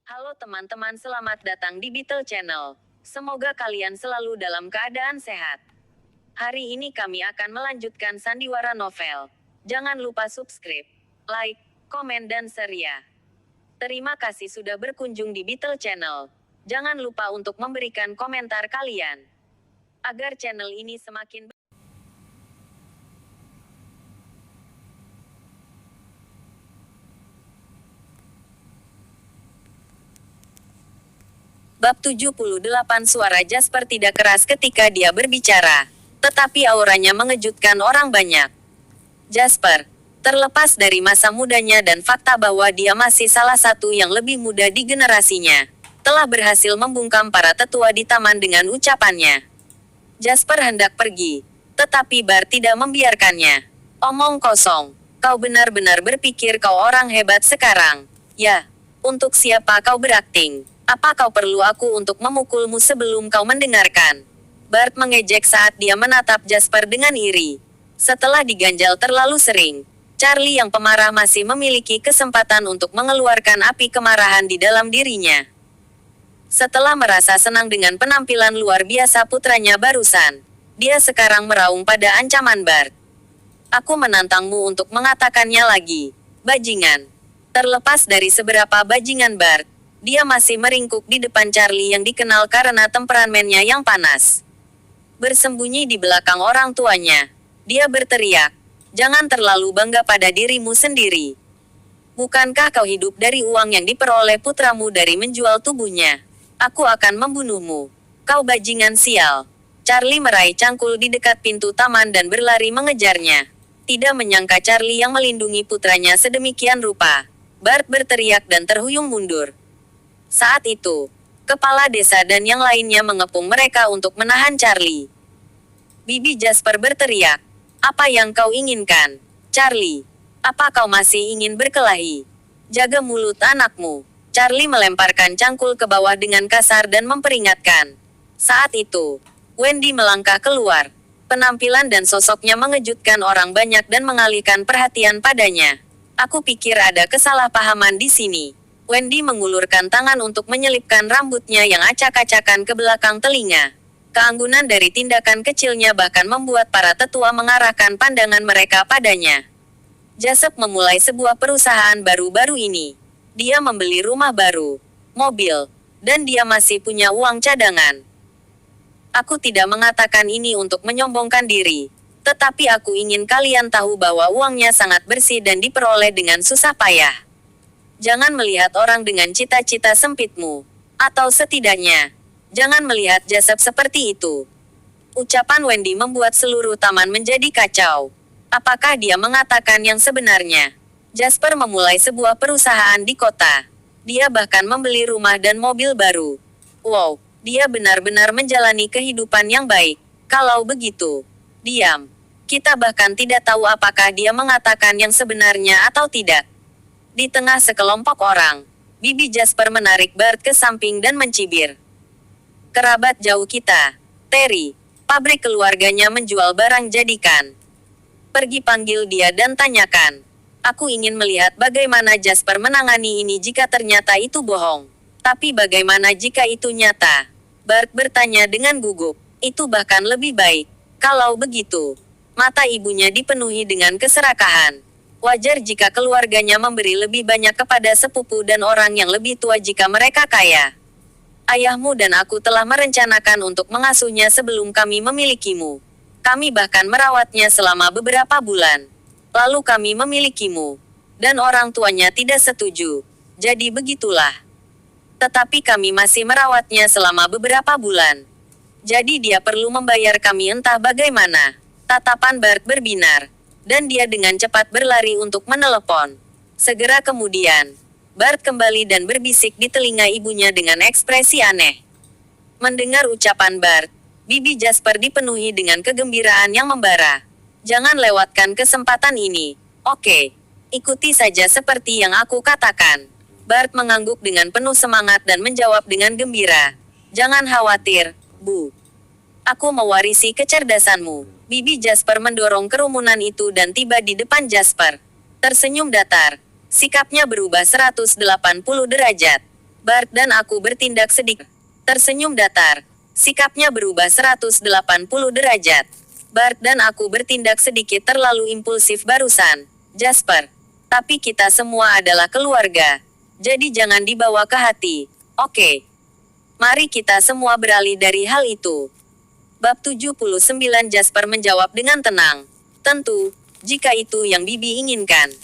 Halo teman-teman, selamat datang di Beetle Channel. Semoga kalian selalu dalam keadaan sehat. Hari ini kami akan melanjutkan sandiwara novel. Jangan lupa subscribe, like, komen dan share ya. Terima kasih sudah berkunjung di Beetle Channel. Jangan lupa untuk memberikan komentar kalian, agar channel ini semakin Bab 78. Suara Jasper tidak keras ketika dia berbicara, tetapi auranya mengejutkan orang banyak. Jasper, terlepas dari masa mudanya dan fakta bahwa dia masih salah satu yang lebih muda di generasinya, telah berhasil membungkam para tetua di taman dengan ucapannya. Jasper hendak pergi, tetapi Bart tidak membiarkannya. Omong kosong, kau benar-benar berpikir kau orang hebat sekarang. Ya, untuk siapa kau berakting? Apa kau perlu aku untuk memukulmu sebelum kau mendengarkan? Bart mengejek saat dia menatap Jasper dengan iri. Setelah diganjal terlalu sering, Charlie yang pemarah masih memiliki kesempatan untuk mengeluarkan api kemarahan di dalam dirinya. Setelah merasa senang dengan penampilan luar biasa putranya barusan, dia sekarang meraung pada ancaman Bart. Aku menantangmu untuk mengatakannya lagi, bajingan. Terlepas dari seberapa bajingan Bart, dia masih meringkuk di depan Charlie yang dikenal karena temperamennya yang panas. Bersembunyi di belakang orang tuanya, dia berteriak, "Jangan terlalu bangga pada dirimu sendiri. Bukankah kau hidup dari uang yang diperoleh putramu dari menjual tubuhnya? Aku akan membunuhmu. Kau bajingan sial." Charlie meraih cangkul di dekat pintu taman dan berlari mengejarnya. Tidak menyangka Charlie yang melindungi putranya sedemikian rupa. Bart berteriak dan terhuyung mundur. Saat itu, kepala desa dan yang lainnya mengepung mereka untuk menahan Charlie. Bibi Jasper berteriak, "Apa yang kau inginkan, Charlie? Apa kau masih ingin berkelahi? Jaga mulut anakmu." Charlie melemparkan cangkul ke bawah dengan kasar dan memperingatkan. Saat itu, Wendy melangkah keluar. Penampilan dan sosoknya mengejutkan orang banyak dan mengalihkan perhatian padanya. "Aku pikir ada kesalahpahaman di sini." Wendy mengulurkan tangan untuk menyelipkan rambutnya yang acak-acakan ke belakang telinga. Keanggunan dari tindakan kecilnya bahkan membuat para tetua mengarahkan pandangan mereka padanya. Jasper memulai sebuah perusahaan baru-baru ini. Dia membeli rumah baru, mobil, dan dia masih punya uang cadangan. Aku tidak mengatakan ini untuk menyombongkan diri, tetapi aku ingin kalian tahu bahwa uangnya sangat bersih dan diperoleh dengan susah payah. Jangan melihat orang dengan cita-cita sempitmu. Atau setidaknya, jangan melihat Jasper seperti itu. Ucapan Wendy membuat seluruh taman menjadi kacau. Apakah dia mengatakan yang sebenarnya? Jasper memulai sebuah perusahaan di kota. Dia bahkan membeli rumah dan mobil baru. Wow, dia benar-benar menjalani kehidupan yang baik. Kalau begitu, diam. Kita bahkan tidak tahu apakah dia mengatakan yang sebenarnya atau tidak. Di tengah sekelompok orang, Bibi Jasper menarik Bart ke samping dan mencibir. "Kerabat jauh kita, Terry. Pabrik keluarganya menjual barang jadikan. Pergi panggil dia dan tanyakan. Aku ingin melihat bagaimana Jasper menangani ini jika ternyata itu bohong. Tapi bagaimana jika itu nyata?" Bart bertanya dengan gugup. "Itu bahkan lebih baik. Kalau begitu." Mata ibunya dipenuhi dengan keserakahan. Wajar jika keluarganya memberi lebih banyak kepada sepupu dan orang yang lebih tua jika mereka kaya. Ayahmu dan aku telah merencanakan untuk mengasuhnya sebelum kami memilikimu. Kami bahkan merawatnya selama beberapa bulan. Lalu kami memilikimu. Dan orang tuanya tidak setuju. Jadi begitulah. Tetapi kami masih merawatnya selama beberapa bulan. Jadi dia perlu membayar kami entah bagaimana. Tatapan Bart berbinar. Dan dia dengan cepat berlari untuk menelepon. Segera kemudian, Bart kembali dan berbisik di telinga ibunya dengan ekspresi aneh. Mendengar ucapan Bart, Bibi Jasper dipenuhi dengan kegembiraan yang membara. "Jangan lewatkan kesempatan ini, oke? Ikuti saja seperti yang aku katakan." Bart mengangguk dengan penuh semangat dan menjawab dengan gembira. "Jangan khawatir, Bu. Aku mewarisi kecerdasanmu." Bibi Jasper mendorong kerumunan itu dan tiba di depan Jasper. Tersenyum datar. Sikapnya berubah 180 derajat. Bart dan aku bertindak sedikit. Tersenyum datar. Sikapnya berubah 180 derajat. Bart dan aku bertindak sedikit terlalu impulsif barusan, Jasper. Tapi kita semua adalah keluarga. Jadi jangan dibawa ke hati, oke? Mari kita semua beralih dari hal itu. Bab 79 Jasper menjawab dengan tenang. Tentu, jika itu yang Bibi inginkan.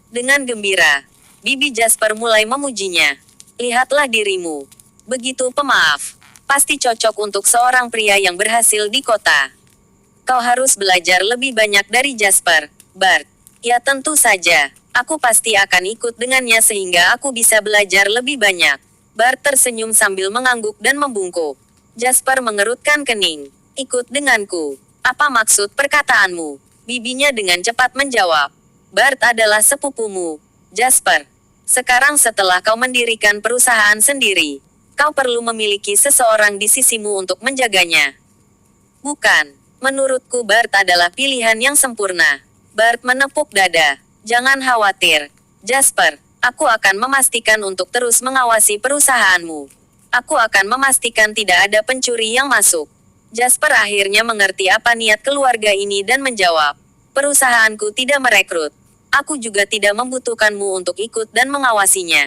Dengan gembira, Bibi Jasper mulai memujinya. Lihatlah dirimu. Begitu pemaaf. Pasti cocok untuk seorang pria yang berhasil di kota. Kau harus belajar lebih banyak dari Jasper, Bart. Ya tentu saja. Aku pasti akan ikut dengannya sehingga aku bisa belajar lebih banyak. Bart tersenyum sambil mengangguk dan membungkuk. Jasper mengerutkan kening. Ikut denganku. Apa maksud perkataanmu? Bibinya dengan cepat menjawab. Bart adalah sepupumu, Jasper. Sekarang setelah kau mendirikan perusahaan sendiri, kau perlu memiliki seseorang di sisimu untuk menjaganya. Bukan, menurutku Bart adalah pilihan yang sempurna. Bart menepuk dada. Jangan khawatir, Jasper. Aku akan memastikan untuk terus mengawasi perusahaanmu. Aku akan memastikan tidak ada pencuri yang masuk. Jasper akhirnya mengerti apa niat keluarga ini dan menjawab. Perusahaanku tidak merekrut. Aku juga tidak membutuhkanmu untuk ikut dan mengawasinya.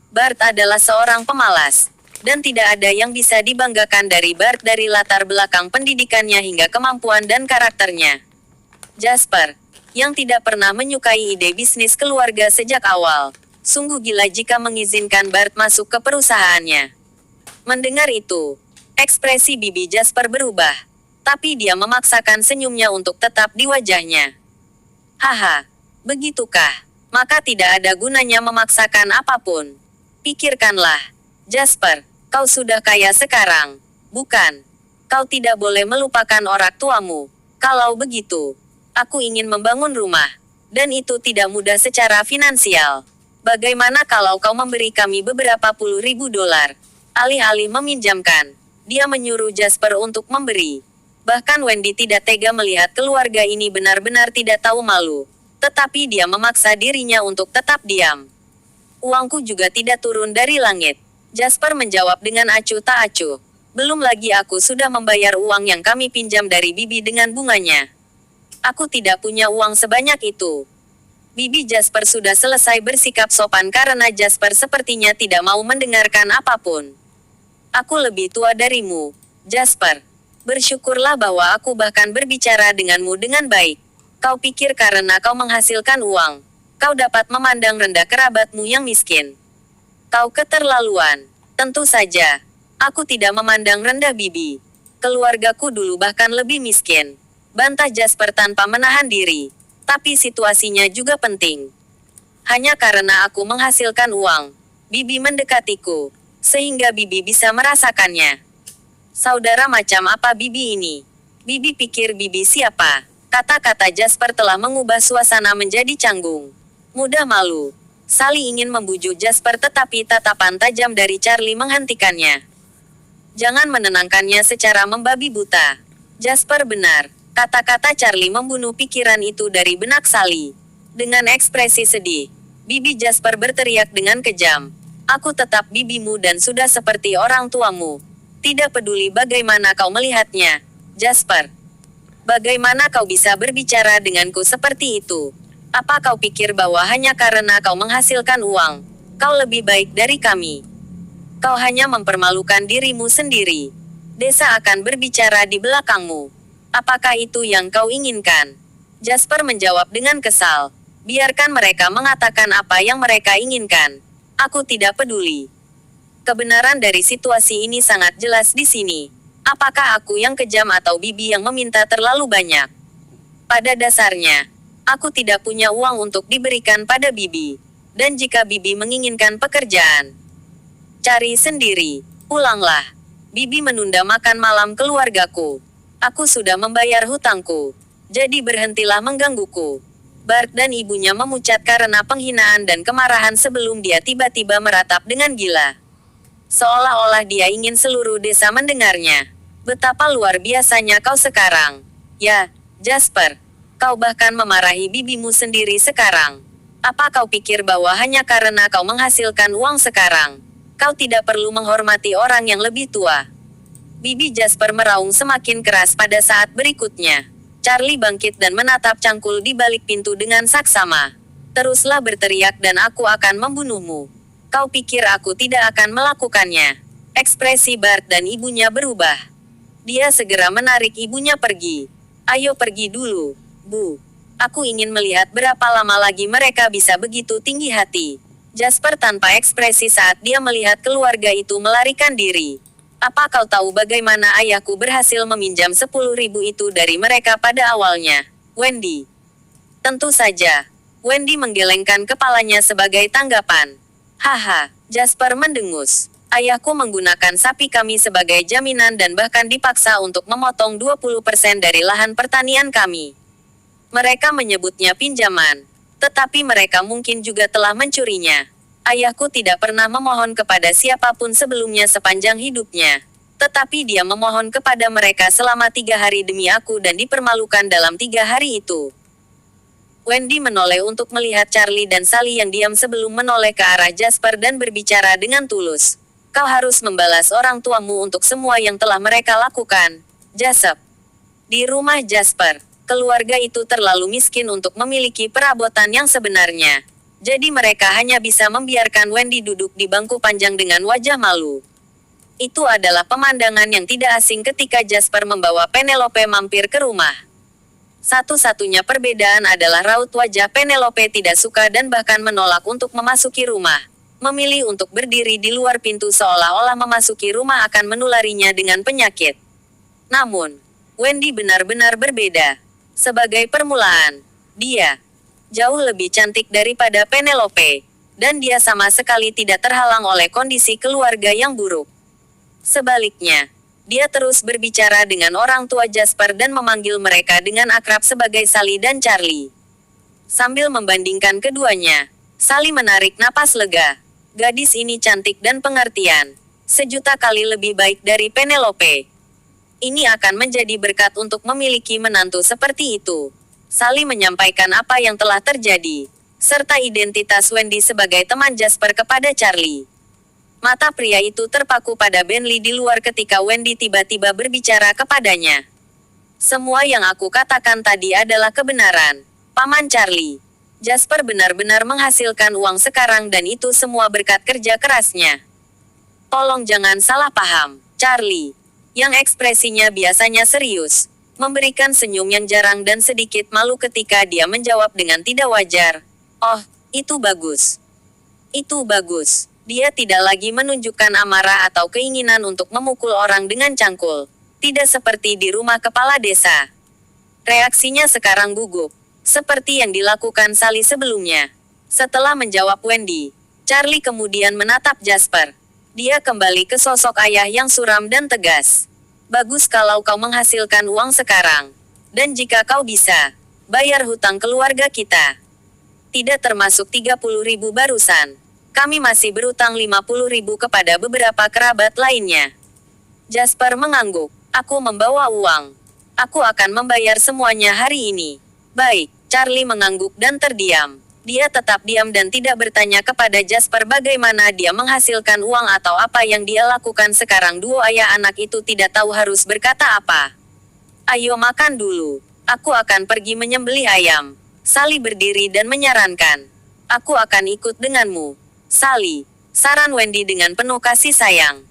Bart adalah seorang pemalas. Dan tidak ada yang bisa dibanggakan dari Bart dari latar belakang pendidikannya hingga kemampuan dan karakternya. Jasper, yang tidak pernah menyukai ide bisnis keluarga sejak awal, sungguh gila jika mengizinkan Bart masuk ke perusahaannya. Mendengar itu, ekspresi Bibi Jasper berubah. Tapi dia memaksakan senyumnya untuk tetap di wajahnya. Haha, begitukah? Maka tidak ada gunanya memaksakan apapun. Pikirkanlah, Jasper, kau sudah kaya sekarang, bukan? Kau tidak boleh melupakan orang tuamu. Kalau begitu, aku ingin membangun rumah. Dan itu tidak mudah secara finansial. Bagaimana kalau kau memberi kami beberapa puluh ribu dolar? Alih-alih meminjamkan, dia menyuruh Jasper untuk memberi. Bahkan Wendy tidak tega melihat keluarga ini benar-benar tidak tahu malu. Tetapi dia memaksa dirinya untuk tetap diam. Uangku juga tidak turun dari langit. Jasper menjawab dengan acuh tak acuh. Belum lagi aku sudah membayar uang yang kami pinjam dari Bibi dengan bunganya. Aku tidak punya uang sebanyak itu. Bibi Jasper sudah selesai bersikap sopan karena Jasper sepertinya tidak mau mendengarkan apapun. Aku lebih tua darimu, Jasper. Bersyukurlah bahwa aku bahkan berbicara denganmu dengan baik. Kau pikir karena kau menghasilkan uang, kau dapat memandang rendah kerabatmu yang miskin. Kau keterlaluan. Tentu saja, aku tidak memandang rendah Bibi. Keluargaku dulu bahkan lebih miskin. Bantah Jasper tanpa menahan diri. Tapi situasinya juga penting. Hanya karena aku menghasilkan uang, Bibi mendekatiku, sehingga Bibi bisa merasakannya. Saudara macam apa Bibi ini? Bibi pikir Bibi siapa? Kata-kata Jasper telah mengubah suasana menjadi canggung. Mudah malu. Sally ingin membujuk Jasper tetapi tatapan tajam dari Charlie menghentikannya. Jangan menenangkannya secara membabi buta. Jasper benar. Kata-kata Charlie membunuh pikiran itu dari benak Sally. Dengan ekspresi sedih, Bibi Jasper berteriak dengan kejam. Aku tetap bibimu dan sudah seperti orang tuamu. Tidak peduli bagaimana kau melihatnya, Jasper. Bagaimana kau bisa berbicara denganku seperti itu? Apa kau pikir bahwa hanya karena kau menghasilkan uang, kau lebih baik dari kami? Kau hanya mempermalukan dirimu sendiri. Desa akan berbicara di belakangmu. Apakah itu yang kau inginkan? Jasper menjawab dengan kesal. Biarkan mereka mengatakan apa yang mereka inginkan. Aku tidak peduli. Kebenaran dari situasi ini sangat jelas di sini. Apakah aku yang kejam atau Bibi yang meminta terlalu banyak? Pada dasarnya, aku tidak punya uang untuk diberikan pada Bibi. Dan jika Bibi menginginkan pekerjaan, cari sendiri. Pulanglah. Bibi menunda makan malam keluargaku. Aku sudah membayar hutangku. Jadi berhentilah menggangguku. Bart dan ibunya memucat karena penghinaan dan kemarahan sebelum dia tiba-tiba meratap dengan gila. Seolah-olah dia ingin seluruh desa mendengarnya. Betapa luar biasanya kau sekarang. Ya, Jasper. Kau bahkan memarahi bibimu sendiri sekarang. Apa kau pikir bahwa hanya karena kau menghasilkan uang sekarang, Kau tidak perlu menghormati orang yang lebih tua. Bibi Jasper meraung semakin keras pada saat berikutnya. Charlie bangkit dan menatap cangkul di balik pintu dengan saksama. Teruslah berteriak dan aku akan membunuhmu. Kau pikir aku tidak akan melakukannya? Ekspresi Bart dan ibunya berubah. Dia segera menarik ibunya pergi. Ayo pergi dulu, Bu. Aku ingin melihat berapa lama lagi mereka bisa begitu tinggi hati. Jasper tanpa ekspresi saat dia melihat keluarga itu melarikan diri. Apa kau tahu bagaimana ayahku berhasil meminjam 10.000 itu dari mereka pada awalnya, Wendy? Tentu saja. Wendy menggelengkan kepalanya sebagai tanggapan. Haha, Jasper mendengus. Ayahku menggunakan sapi kami sebagai jaminan dan bahkan dipaksa untuk memotong 20% dari lahan pertanian kami. Mereka menyebutnya pinjaman. Tetapi mereka mungkin juga telah mencurinya. Ayahku tidak pernah memohon kepada siapapun sebelumnya sepanjang hidupnya. Tetapi dia memohon kepada mereka selama 3 hari demi aku dan dipermalukan dalam 3 hari itu. Wendy menoleh untuk melihat Charlie dan Sally yang diam sebelum menoleh ke arah Jasper dan berbicara dengan tulus. Kau harus membalas orang tuamu untuk semua yang telah mereka lakukan, Jasper. Di rumah Jasper, keluarga itu terlalu miskin untuk memiliki perabotan yang sebenarnya. Jadi mereka hanya bisa membiarkan Wendy duduk di bangku panjang dengan wajah malu. Itu adalah pemandangan yang tidak asing ketika Jasper membawa Penelope mampir ke rumah. Satu-satunya perbedaan adalah raut wajah Penelope tidak suka dan bahkan menolak untuk memasuki rumah. Memilih untuk berdiri di luar pintu seolah-olah memasuki rumah akan menularinya dengan penyakit. Namun, Wendy benar-benar berbeda. Sebagai permulaan, dia jauh lebih cantik daripada Penelope, dan dia sama sekali tidak terhalang oleh kondisi keluarga yang buruk. Sebaliknya, dia terus berbicara dengan orang tua Jasper dan memanggil mereka dengan akrab sebagai Sally dan Charlie. Sambil membandingkan keduanya, Sally menarik napas lega. Gadis ini cantik dan pengertian. 1.000.000 kali lebih baik dari Penelope. Ini akan menjadi berkat untuk memiliki menantu seperti itu. Sally menyampaikan apa yang telah terjadi, serta identitas Wendy sebagai teman Jasper kepada Charlie. Mata pria itu terpaku pada Bentley di luar ketika Wendy tiba-tiba berbicara kepadanya. Semua yang aku katakan tadi adalah kebenaran, Paman Charlie. Jasper benar-benar menghasilkan uang sekarang dan itu semua berkat kerja kerasnya. Tolong jangan salah paham, Charlie. Yang ekspresinya biasanya serius, memberikan senyum yang jarang dan sedikit malu ketika dia menjawab dengan tidak wajar. Oh, itu bagus. Itu bagus. Dia tidak lagi menunjukkan amarah atau keinginan untuk memukul orang dengan cangkul. Tidak seperti di rumah kepala desa. Reaksinya sekarang gugup, seperti yang dilakukan Sally sebelumnya. Setelah menjawab Wendy, Charlie kemudian menatap Jasper. Dia kembali ke sosok ayah yang suram dan tegas. Bagus kalau kau menghasilkan uang sekarang. Dan jika kau bisa, bayar hutang keluarga kita. Tidak termasuk 30.000 barusan. Kami masih berutang 50.000 kepada beberapa kerabat lainnya. Jasper mengangguk. Aku membawa uang. Aku akan membayar semuanya hari ini. Baik, Charlie mengangguk dan terdiam. Dia tetap diam dan tidak bertanya kepada Jasper bagaimana dia menghasilkan uang atau apa yang dia lakukan sekarang. Dua ayah anak itu tidak tahu harus berkata apa. Ayo makan dulu. Aku akan pergi menyembelih ayam. Sally berdiri dan menyarankan. Aku akan ikut denganmu, Sally, saran Wendy dengan penuh kasih sayang.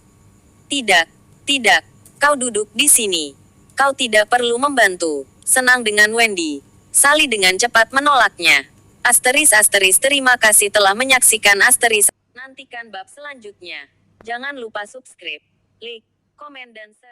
Tidak, tidak. Kau duduk di sini. Kau tidak perlu membantu. Senang dengan Wendy. Sally dengan cepat menolaknya. Terima kasih telah menyaksikan Nantikan bab selanjutnya. Jangan lupa subscribe, like, komen dan share.